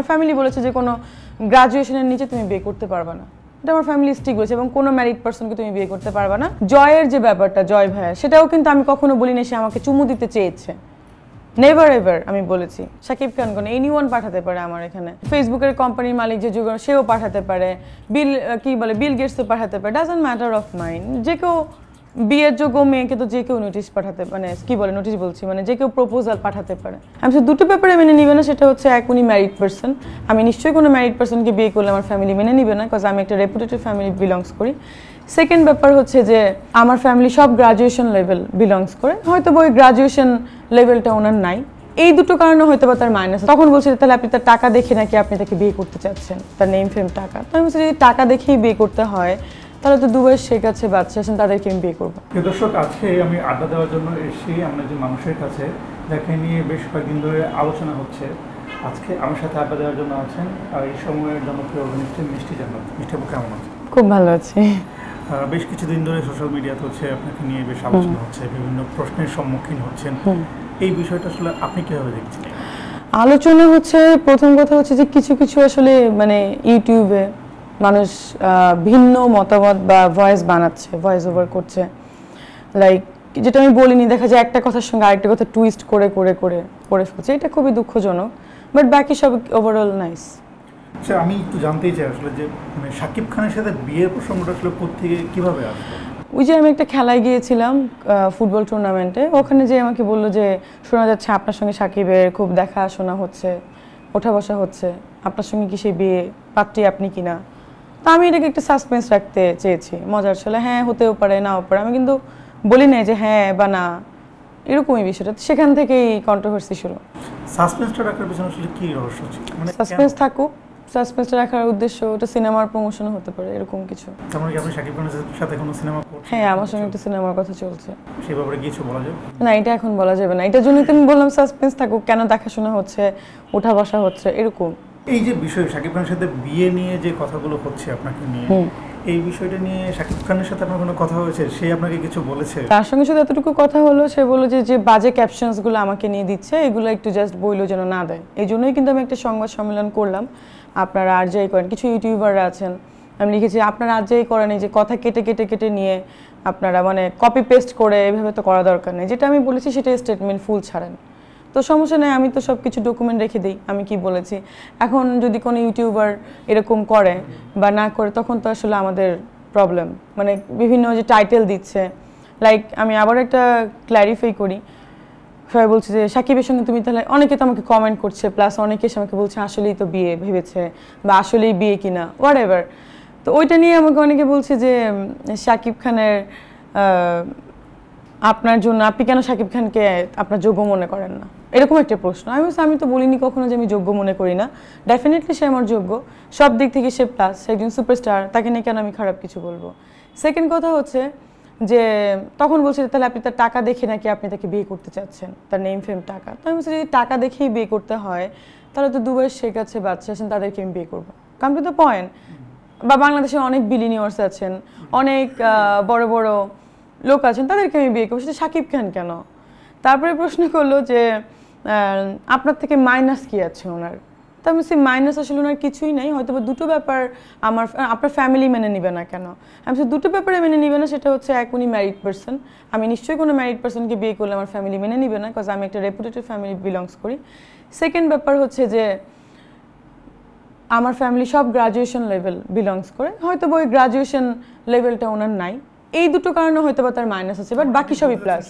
আমার ফ্যামিলি বলেছে যে কোনো গ্রাজুয়েশনের নিচে তুমি বিয়ে করতে পারবে না, এটা আমার ফ্যামিলি স্ট্রিক্ট বলেছে, এবং কোনো ম্যারিড পার্সনকে তুমি বিয়ে করতে পারবে না। জয়ের যে ব্যাপারটা, জয় ভাইয়া, সেটাও কিন্তু আমি কখনো বলিনি সে আমাকে চুমু দিতে চেয়েছে, নেভার এভার আমি বলেছি। শাকিব খান কোন এনিওয়ান পাঠাতে পারে আমার এখানে, ফেসবুকের কোম্পানির মালিক যে যুগ সেও পাঠাতে পারে, বিল গেটসও পাঠাতে পারে, ডাজন্ট ম্যাটার অফ মাইন্ড। যে কেউ বিয়ের যোগ্য মেয়েকে তো যে কেউ নোটিশ পাঠাতে, মানে নোটিশ বলছি, মানে যে কেউ প্রপোজাল পাঠাতে পারে। আমি শুধু দুটো ব্যাপারে মেনে নিবে না, সেটা হচ্ছে এক, উনি ম্যারিড পার্সন, আমি নিশ্চয়ই কোনো ম্যারিড পার্সনকে বিয়ে করলে আমার ফ্যামিলি মেনে নিবে না, বিকজ আমি একটা রেপুটেড ফ্যামিলি বিলংস করি। সেকেন্ড ব্যাপার হচ্ছে যে আমার ফ্যামিলি সব গ্রাজুয়েশন লেভেল বিলংস করে, হয়তো ওই গ্রাজুয়েশন লেভেলটা ওনার নাই, এই দুটো কারণে হয়তো বা তার মাইনাস। তখন বলছে তাহলে আপনি তার টাকা দেখে নাকি আপনি তাকে বিয়ে করতে চাচ্ছেন, তার নেম ফেম টাকা। তো আমি বলছি যদি টাকা দেখেই বিয়ে করতে হয় তাহলে তো দুবার শেখ আছে, বাচ্চা আছেন, তাদেরকে আমি বিয়ে করবো। দর্শক, আজকে আমি আড্ডা দেওয়ার জন্য এসেছি আমরা যে মানুষের কাছে, যাকে নিয়ে বেশ কয়েকদিন ধরে আলোচনা হচ্ছে। আজকে আমার সাথে আড্ডা দেওয়ার জন্য আছেন আর এই সময়ের জনপ্রিয় অভিনেত্রী মিষ্টি জান্নাত। মিষ্টি আপু কেমন আছেন? খুব ভালো আছি। বেশ কিছুদিন ধরে সোশ্যাল মিডিয়াতে হচ্ছে আপনাকে নিয়ে বেশ আলোচনা হচ্ছে, বিভিন্ন প্রশ্নের সম্মুখীন হচ্ছেন, এই বিষয়টা আসলে আপনি কিভাবে দেখছেন? আলোচনা হচ্ছে, প্রথম কথা হচ্ছে যে কিছু কিছু আসলে মানে ইউটিউবে মানুষ ভিন্ন মতামত বা ভয়েস বানাচ্ছে, ভয়েস ওভার করছে, লাইক যেটা আমি বলিনি, দেখা যায় একটা কথার সঙ্গে আরেকটা কথা টুইস্ট করে করে করে করে ফেলছে, এটা খুবই দুঃখজনক, বাট বাকি সব ওভারঅল নাইস। আচ্ছা, আমি একটু জানতেই চাই আসলে যে মানে শাকিব খানের সাথে বিয়ের প্রসঙ্গটা আসলে কোত্থেকে কিভাবে আসলো? ওই যে আমি একটা খেলায় গিয়েছিলাম ফুটবল টুর্নামেন্টে, ওখানে যে আমাকে বললো যে শোনা যাচ্ছে আপনার সঙ্গে শাকিবের খুব দেখাশোনা হচ্ছে, ওঠা বসা হচ্ছে, আপনার সঙ্গে কি সেই বিয়ে পাত্রী আপনি কিনা। তো আমি এটাকে একটা সাসপেন্স রাখতে চেয়েছি, মজার ছলে, হ্যাঁ হতেও পারে নাও পারে, আমি কিন্তু বলি নাই যে হ্যাঁ বা না, এরকমই বিষয়টা। সেখান থেকেই কন্ট্রোভার্সি শুরু। সাসপেন্সটা রাখার পিছনে আসলে কি রহস্য ছিল? মানে সাসপেন্স থাকুক, সাসপেন্সটা রাখার উদ্দেশ্য ওটা সিনেমার প্রমোশনও হতে পারে, এরকম কিছু। তার মানে কি আপনি শাকিব খানের সাথে কোনো সিনেমা করছেন? হ্যাঁ, আমার সঙ্গে একটা সিনেমার কথা চলছে। সেই ব্যাপারে কিছু বলা যাবে না, এটা এখন বলা যাবে না, এটার জন্যই তো আমি বললাম সাসপেন্স থাকুক, কেন দেখাশোনা হচ্ছে, ওঠা বসা হচ্ছে, এরকম। এই যে বিষয় শাকিব খানের সাথে বিয়ে নিয়ে যে কথাগুলো হচ্ছে আপনাকে নিয়ে, এই বিষয়টা নিয়ে শাকিব খানের সাথে আপনার কোনো কথা হয়েছে? সে আপনাকে কিছু বলেছে? তার সঙ্গে শুধু এতটুকু কথা হলো, সে বললো যে যে বাজে ক্যাপশনসগুলো আমাকে নিয়ে দিচ্ছে এগুলো একটু জাস্ট বইলো যেন না দেয়। এই জন্যই কিন্তু আমি একটা সংবাদ সম্মেলন করলাম, আপনারা আরজাই করেন, কিছু ইউটিউবাররা আছেন, আমি লিখেছি আপনারা আরজাই করেন, এই যে কথা কেটে কেটে কেটে নিয়ে আপনারা মানে কপি পেস্ট করে এভাবে তো করা দরকার নেই, যেটা আমি বলেছি সেটা স্টেটমেন্ট ফুল ছাড়েন। তো সমস্যা নেই, আমি তো সব কিছু ডকুমেন্ট রেখে দিই আমি কি বলেছি। এখন যদি কোনো ইউটিউবার এরকম করে বা না করে তখন তো আসলে আমাদের প্রবলেম, মানে বিভিন্ন যে টাইটেল দিচ্ছে, লাইক আমি আবার একটা ক্ল্যারিফাই করি, সবাই বলছে যে শাকিবের সঙ্গে তুমি তাহলে, অনেকে তো আমাকে কমেন্ট করছে, প্লাস অনেকে এসে আমাকে বলছে আসলেই তো বিয়ে ভেবেছে বা আসলেই বিয়ে কিনা হোয়াট এভার। তো ওইটা নিয়ে আমাকে অনেকে বলছে যে শাকিব খানের আপনার জন্য, আপনি কেন শাকিব খানকে আপনার যোগ্য মনে করেন না, এরকম একটা প্রশ্ন। আমি তো বলিনি কখনো যে আমি যোগ্য মনে করি না, ডেফিনেটলি সে আমার যোগ্য, সব দিক থেকে সে প্লাস, সে একজন সুপারস্টার, তাকে নিয়ে কেন আমি খারাপ কিছু বলবো। সেকেন্ড কথা হচ্ছে যে তখন বলছে তাহলে আপনি তার টাকা দেখে নাকি আপনি তাকে বিয়ে করতে চাচ্ছেন, তার নেম ফেম টাকা। তো আমি বলছি যদি টাকা দেখেই বিয়ে করতে হয় তাহলে তো দুবার শেখ আছে, বাচ্চা আছেন, তাদেরকে আমি বিয়ে করবো, কাম টু দ্য পয়েন্ট। বা বাংলাদেশে অনেক বিলিনিয়ার্স আছেন, অনেক বড় বড় লোক আছেন, তাদেরকে আমি বিয়ে করবো, সেটা শাকিব খান কেন। তারপরে প্রশ্ন করলো যে আপনার থেকে মাইনাস কি আছে ওনার। তা আমি বলছি মাইনাস আসলে ওনার কিছুই নেই, হয়তো বা দুটো ব্যাপার আপনার ফ্যামিলি মেনে নিবে না কেন। আমি বলছি দুটো ব্যাপারে মেনে নিবে না, সেটা হচ্ছে এক, উনি ম্যারিড পার্সন, আমি নিশ্চয়ই কোনো ম্যারিড পার্সনকে বিয়ে করলে আমার ফ্যামিলি মেনে নিবে না, বিকজ আমি একটা রেপুটেড ফ্যামিলি বিলংস করি। সেকেন্ড ব্যাপার হচ্ছে যে আমার ফ্যামিলি সব গ্রাজুয়েশন লেভেল বিলংস করে, হয়তো ওই গ্রাজুয়েশন লেভেলটা ওনার নাই, এই দুটো কারণে হয়তো বা তার মাইনাস আছে, বাট বাকি সবই প্লাস।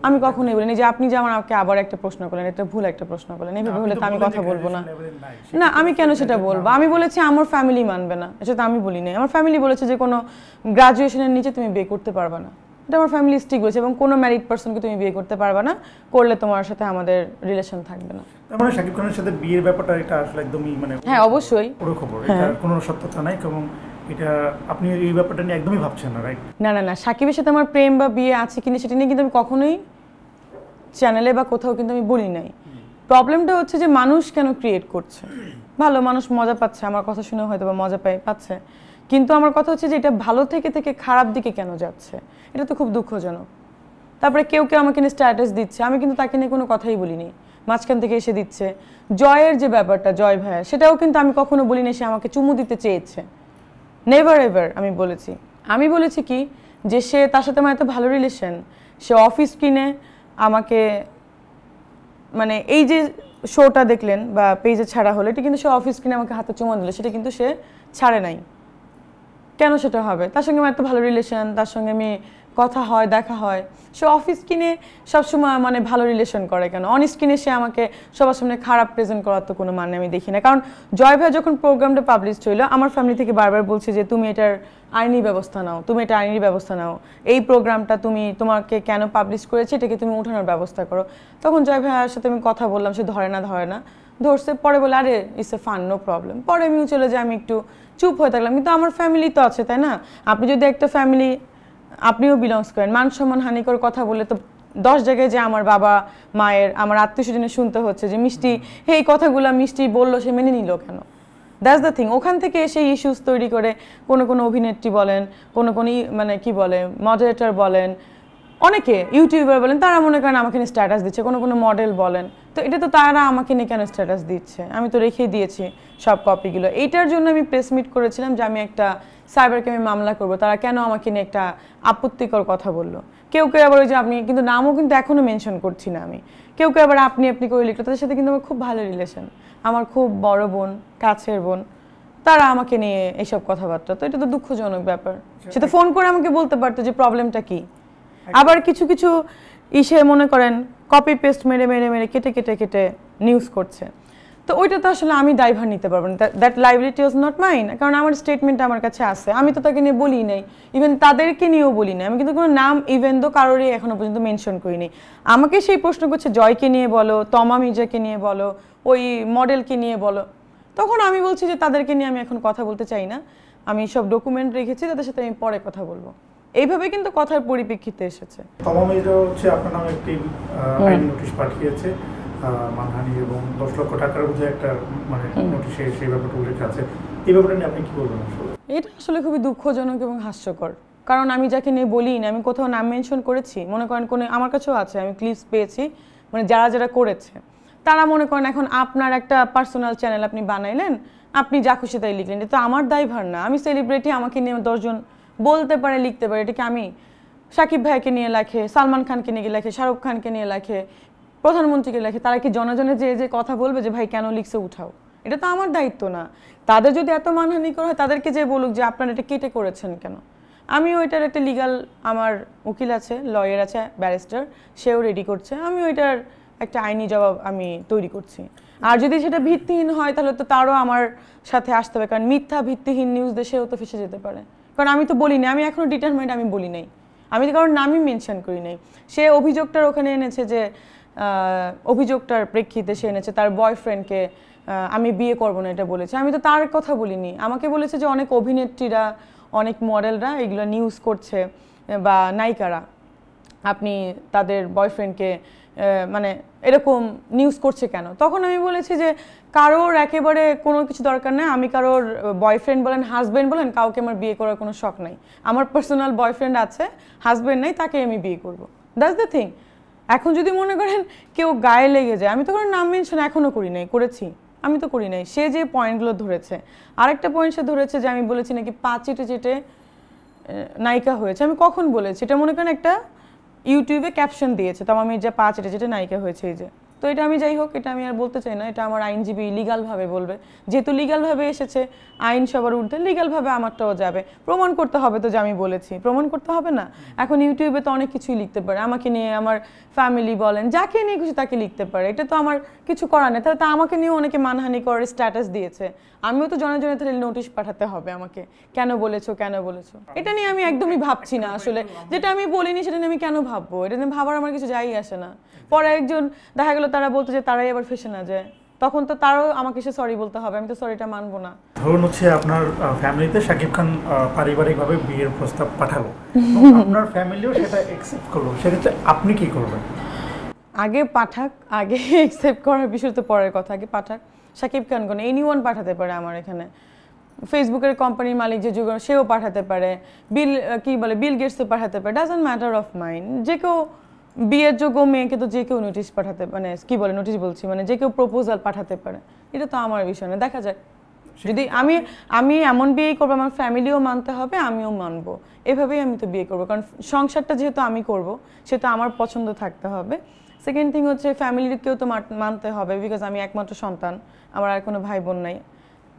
আমি কখনোই বলিনি যে আপনি যে আমাকে আবার একটা প্রশ্ন করলেন, এটা ভুল একটা প্রশ্ন করলেন, এইভাবে হলে তো আমি কথা বলবো না। না, আমি কেন সেটা বলবো, আমি বলেছি আমার ফ্যামিলি মানবে না, এটা তো আমি বলি নাই। আমার ফ্যামিলি বলেছে যে কোনো গ্রাজুয়েশনের নিচে তুমি বিয়ে করতে পারবে না, এটা আমার ফ্যামিলি স্ট্রিক্ট বলেছে, এবং কোনো ম্যারিড পার্সনকে তুমি বিয়ে করতে পারবে না, করলে তোমার সাথে আমাদের রিলেশন থাকবে না। তার মানে শাকিব খানের সাথে বিয়ের ব্যাপারটা এটা আসলে একদমই মানে হ্যাঁ অবশ্যই পুরো খবর, এটা কোনো সত্যতা নাই, এবং এটা আপনি এই ব্যাপারটা নিয়ে একদমই ভাবছেন না, রাইট? না না না, শাকিবের সাথে আমার প্রেম বা বিয়ে আছে কিনা সেটা নিয়ে কিন্তু আমি কখনোই চ্যানেলে বা কোথাও কিন্তু আমি বলি নাই। প্রবলেমটা হচ্ছে যে মানুষ কেন ক্রিয়েট করছে, ভালো মানুষ মজা পাচ্ছে, আমার কথা শুনে হয়তো বা মজা পাচ্ছে, কিন্তু আমার কথা হচ্ছে যে এটা ভালো থেকে থেকে খারাপ দিকে কেন যাচ্ছে, এটা তো খুব দুঃখজনক। তারপরে কেউ কেউ আমাকে নিয়ে স্ট্যাটাস দিচ্ছে, আমি কিন্তু তাকে নিয়ে কোনো কথাই বলিনি, মাঝখান থেকে এসে দিচ্ছে। জয়ের যে ব্যাপারটা, জয় ভাইয়া, সেটাও কিন্তু আমি কখনো বলিনি সে আমাকে চুমু দিতে চেয়েছে, নেভার এভার। আমি বলেছি কি যে সে, তার সাথে আমার এত ভালো রিলেশন, সে অফিস কিনে আমাকে, মানে এই যে শোটা দেখলেন বা পেজে ছাড়া হলো, এটা কিন্তু সে অফিস কিনে আমাকে হাতে চুমা দিল, সেটা কিন্তু সে ছাড়ে নাই। কেন সেটা হবে? তার সঙ্গে আমার এত ভালো রিলেশন, তার সঙ্গে আমি কথা হয়, দেখা হয়, সে অফিস কিনে সবসময় মানে ভালো রিলেশন করে কেন? অন স্ক্রিনে সে আমাকে সবার সামনে খারাপ প্রেজেন্ট করার তো কোনো মানে আমি দেখি না। কারণ জয় ভাই যখন প্রোগ্রামটা পাবলিশড হইলো, আমার ফ্যামিলি থেকে বারবার বলছে যে তুমি এটার আইনি ব্যবস্থা নাও, তুমি এটা আইনি ব্যবস্থা নাও, এই প্রোগ্রামটা তোমাকে কেন পাবলিশ করেছে এটাকে তুমি উঠানোর ব্যবস্থা করো। তখন জয় ভাইয়ের সাথে আমি কথা বললাম, সে ধরে না ধরছে, পরে বলে আরে it's a fun, no problem. পরে আমিও চলে যাই, আমি একটু চুপ হয়ে থাকলাম। কিন্তু আমার ফ্যামিলি তো আছে, তাই না? আপনি যদি একটা ফ্যামিলি, আপনিও বিলংস করেন, মান সম্মান হানিকর কথা বলে তো 10 জায়গায় যে আমার বাবা মায়ের, আমার আত্মীয় স্বজনের শুনতে হচ্ছে যে মিষ্টি এই কথাগুলো মিষ্টি বললো, সে মেনে নিল কেন? That's the thing. ওখান থেকে এসে ইস্যুস তৈরি করে কোনো অভিনেত্রী বলেন, কোনো মানে কি বলে মডারেটর বলেন, অনেকে ইউটিউবার বলেন, তারা মনে করেন আমাকে নিয়ে স্ট্যাটাস দিচ্ছে, কোনো মডেল বলেন, তো এটা তো তারা আমাকে নিয়ে কেন স্ট্যাটাস দিচ্ছে? আমি তো রেখেই দিয়েছি সব কপিগুলো। এইটার জন্য আমি প্রেস মিট করেছিলাম যে আমি একটা সাইবার ক্রাইমে মামলা করব, তারা কেন আমাকে নিয়ে একটা আপত্তিকর কথা বললো। কেউ আবার ওই যে আপনি, কিন্তু নামও কিন্তু এখনো মেনশন করছি না আমি, কেউ আবার আপনি করে লিখলো, তাদের সাথে কিন্তু আমার খুব ভালো রিলেশন, আমার খুব বড় বোন, কাছের বোন, তারা আমাকে নিয়ে এইসব কথাবার্তা, তো এটা তো দুঃখজনক ব্যাপার। সে তো ফোন করে আমাকে বলতে পারতো যে প্রবলেমটা কি। আবার কিছু ইসে মনে করেন কপি পেস্ট মেরে কেটে নিউজ করছে, তো ওইটা তো আসলে আমি দায়ভার নিতে পারবো না। That liability was not mine, কারণ আমার স্টেটমেন্ট আমার কাছে আছে, আমি তো তাকে নিয়ে বলি নাই, ইভেন তাদেরকে নিয়েও বলি নাই আমি, কিন্তু কোনো নাম ইভেন তো কারোরই এখনো পর্যন্ত মেনশন করিনি। আমাকে সেই প্রশ্ন করছে জয়কে নিয়ে বলো, তমা মির্জাকে নিয়ে বলো, ওই মডেলকে নিয়ে বলো, তখন আমি বলছি যে তাদেরকে নিয়ে আমি এখন কথা বলতে চাই না, আমি সব ডকুমেন্ট রেখেছি, তাদের সাথে আমি পরে কথা বলবো। এইভাবে কিন্তু কথার পরিপ্রেক্ষিতে এসেছে। তমা মির্জা হচ্ছে আপনার নামে একটি আইনি নোটিশ পাঠিয়েছে, মানহানি এবং 10 লক্ষ টাকার বুঝে একটা মানে নোটিশে সেই ব্যাপারটা উল্লেখ আছে। এই ব্যাপারটা নিয়ে আপনি কি বলবেন? এটা আসলে খুবই দুঃখজনক এবং হাস্যকর, কারণ আমি যাকে নিয়ে বলি না, আমি কোথাও নাম মেনশন করেছি? মনে করেন কোনো, আমার কাছেও আছে, আমি ক্লিপস পেয়েছি, মানে যারা করেছে তারা মনে করেন এখন আপনার একটা পার্সোনাল চ্যানেল আপনি বানাইলেন, আপনি যা খুশি তাই লিখলেন, এটা তো আমার দায়ভার না। আমি সেলিব্রিটি, আমাকে নিয়ে 10 জন বলতে পারে, লিখতে পারে, এটাকে আমি শাকিব ভাইকে নিয়ে লেখে, সালমান খানকে নিয়ে লেখে, শাহরুখ খানকে নিয়ে লেখে, প্রধানমন্ত্রীকে লেখে, তারা কি জনজনে যে কথা বলবে যে ভাই কেন লিখছে উঠাও? এটা তো আমার দায়িত্ব না। তাদের যদি এত মানহানিকর হয়, তাদেরকে যে বলুক যে আপনারা এটা কেটে করেছেন কেন। আমিও এটার একটা লিগাল, আমার উকিল আছে, লয়ার আছে, ব্যারিস্টার, সেও রেডি করছে, আমি ওইটার একটা আইনি জবাব আমি তৈরি করছি। আর যদি সেটা ভিত্তিহীন হয় তাহলে তো তারও আমার সাথে আসতে হবে, কারণ মিথ্যা ভিত্তিহীন নিউজ দেশেও তো ফেসে যেতে পারে। কারণ আমি তো বলি না, আমি এখনো ডিটারমাইন্ড, আমি বলি নাই, আমি তো কারোর নামই মেনশন করি নাই। সে অভিযোগটার ওখানে এনেছে যে অভিযোগটার প্রেক্ষিতে সে এনেছে তার বয়ফ্রেন্ডকে আমি বিয়ে করবো না এটা বলেছে, আমি তো তার কথা বলিনি। আমাকে বলেছে যে অনেক অভিনেত্রীরা, অনেক মডেলরা এগুলো নিউজ করছে বা নায়িকারা, আপনি তাদের বয়ফ্রেন্ডকে মানে এরকম নিউজ করছে কেন। তখন আমি বলেছি যে কারোর একেবারে কোনো কিছু দরকার নেই, আমি কারোর বয়ফ্রেন্ড বলেন, হাজব্যান্ড বলেন, কাউকে আমার বিয়ে করার কোনো শখ নাই। আমার পার্সোনাল বয়ফ্রেন্ড আছে, হাজব্যান্ড নেই, তাকে আমি বিয়ে করবো, দ্যাটস দ্য থিং। এখন যদি মনে করেন কেউ গায়ে লেগে যায়, আমি তো কোনো নাম মেনশন এখনও করি নাই, করেছি আমি তো করি নাই। সে যে পয়েন্টগুলো ধরেছে, আরেকটা পয়েন্ট সে ধরেছে যে আমি বলেছি নাকি পা চেটে নায়িকা হয়েছে। আমি কখন বলেছি? এটা মনে করেন একটা ইউটিউবে ক্যাপশন দিয়েছে, তমা মির্জা পা চেটে নায়িকা হয়েছে, এই যে। তো এটা আমি যাই হোক, এটা আমি আর বলতে চাই না, এটা আমার আইনজীবী লিগালভাবে বলবে, যেহেতু লিগালভাবে এসেছে, আইন সবার ঊর্ধ্বে, লিগালভাবে আমারটাও যাবে। প্রমাণ করতে হবে তো যে আমি বলেছি, প্রমাণ করতে হবে না? এখন ইউটিউবে তো অনেক কিছুই লিখতে পারে, আমাকে নিয়ে, আমার ফ্যামিলি বলেন, যাকে নিয়ে খুশি তাকে লিখতে পারে, এটা তো আমার কিছু করার নেই। তাহলে তো আমাকে নিয়েও অনেকে মানহানি করে স্ট্যাটাস দিয়েছে, আমিও তো জনে তাহলে নোটিশ পাঠাতে হবে আমাকে, কেন বলেছো। এটা নিয়ে আমি একদমই ভাবছি না আসলে, যেটা আমি বলিনি সেটা নিয়ে আমি কেন ভাববো? এটা নিয়ে ভাবার আমার কিছু যাই আসে না। পরে একজন দেখা গেল তারা বলতে যে তারাই আবার ফেসে না যায়, তখন তো তারও আমাকে সে সরি বলতে হবে, আমি তো সরিটা মানবো না। ধরুন হচ্ছে আপনার ফ্যামিলিতে শাকিব খান পারিবারিকভাবে বিয়ের প্রস্তাব পাঠালো, আপনার ফ্যামিলিও সেটা অ্যাকসেপ্ট করলো, সেক্ষেত্রে আপনি কি করবেন? আগে পাঠাক, আগে অ্যাকসেপ্ট করার বিষয় তো পরের কথা, আগে পাঠাক। শাকিব খান কোন এনিওয়ান পাঠাতে পারে আমার এখানে, ফেসবুকের কোম্পানির মালিক যে যুগ, সেও পাঠাতে পারে, বিল গেটসও পাঠাতে পারে, ডাজন্ট ম্যাটার অফ মাইন্ড, যে কেউ বিয়ের যোগ্য মেয়েকে তো যে কেউ নোটিশ পাঠাতে মানে কি বলে নোটিশ বলছি মানে যে কেউ প্রপোজাল পাঠাতে পারে, এটা তো আমার বিষয় না, দেখা যায়। যদি আমি আমি এমন বিয়ে করবো আমার ফ্যামিলিও মানতে হবে, আমিও মানবো, এভাবেই আমি তো বিয়ে করবো, কারণ সংসারটা যেহেতু আমি করব সেটা আমার পছন্দ থাকতে হবে। সেকেন্ড থিং হচ্ছে ফ্যামিলিকেও তো মানতে হবে, বিকজ আমি একমাত্র সন্তান, আমার আর কোনো ভাই বোন নাই।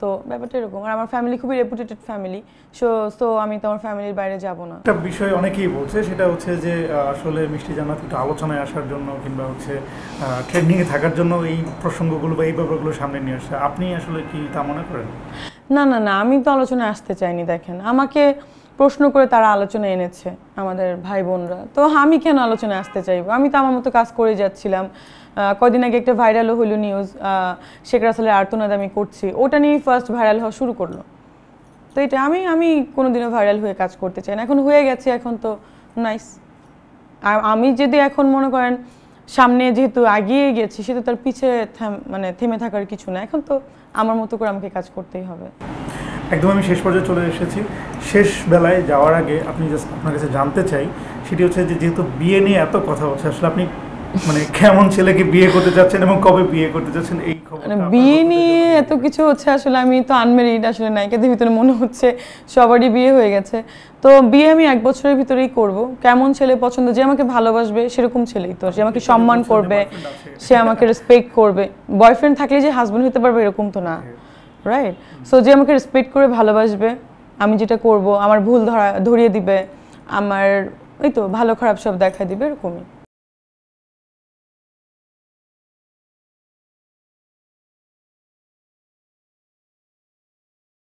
তো ব্যাপারটা এরকম, আর আমার ফ্যামিলি খুবই রেপুটেটেড ফ্যামিলি, সো আমি তো আমার ফ্যামিলির বাইরে যাব না। একটা বিষয় অনেকেই বলছে, সেটা হচ্ছে যে আসলে মিষ্টি জান্নাত একটু আলোচনায় আসার জন্য কিংবা হচ্ছে ট্রেন্ডিংয়ে থাকার জন্য এই প্রসঙ্গগুলো বা এই ব্যাপারগুলো সামনে নিয়ে আসছে, আপনি আসলে কি তা মনে করেন? না না না, আমি তো আলোচনায় আসতে চাইনি। দেখেন, আমাকে প্রশ্ন করে তারা আলোচনা এনেছে আমাদের ভাই বোনরা, তো আমি কেন আলোচনায় আসতে চাইবো? আমি তো আমার মতো কাজ করে যাচ্ছিলাম। কদিন আগে একটা ভাইরালও হলো নিউজ, শেখ রাসেলের আর্তনাদ আমি করছি, ওটা নিয়েই ফার্স্ট ভাইরাল হওয়া শুরু করলো। তো এটা আমি কোনোদিনও ভাইরাল হয়ে কাজ করতে চাই না, এখন হয়ে গেছে, এখন তো নাইস। আর আমি যদি এখন মনে করেন সামনে যেহেতু এগিয়ে গেছি, সেটা তার পিছে মানে থেমে থাকার কিছু না, এখন তো আমার মতো করে আমাকে কাজ করতেই হবে। একদম আমি শেষ পর্যায়ে চলে এসেছি। শেষ বেলায় যাওয়ার আগে আপনি জাস্ট আপনার কাছে জানতে চাই, সেটি হচ্ছে যে যেহেতু বিয়ে নিয়ে এত কথা হচ্ছে, আসলে আপনি মানে কেমন ছেলেকে বিয়ে করতে যাচ্ছেন এবং কবে বিয়ে করতে যাচ্ছেন, এই খবর বিয়ে নিয়ে এত কিছু হচ্ছে। আসলে আমি তো আনমেরিড, আসলে নায়িকাদের ভিতরে মনে হচ্ছে সবারই বিয়ে হয়ে গেছে। তো বিয়ে আমি 1 বছরের ভিতরেই করব। কেমন ছেলে পছন্দ, যে আমাকে ভালোবাসবে সেরকম ছেলেই তো, যে আমাকে সম্মান করবে, সে আমাকে রেসপেক্ট করবে। বয়ফ্রেন্ড থাকলে যে হাজবেন্ড হতে পারবে এরকম তো না, রাইট? সো যে আমাকে রেসপেক্ট করে ভালোবাসবে, আমি যেটা করব আমার ভুল ধরিয়ে দিবে, আমার এই তো ভালো খারাপ সব দেখা দিবে, এরকমই।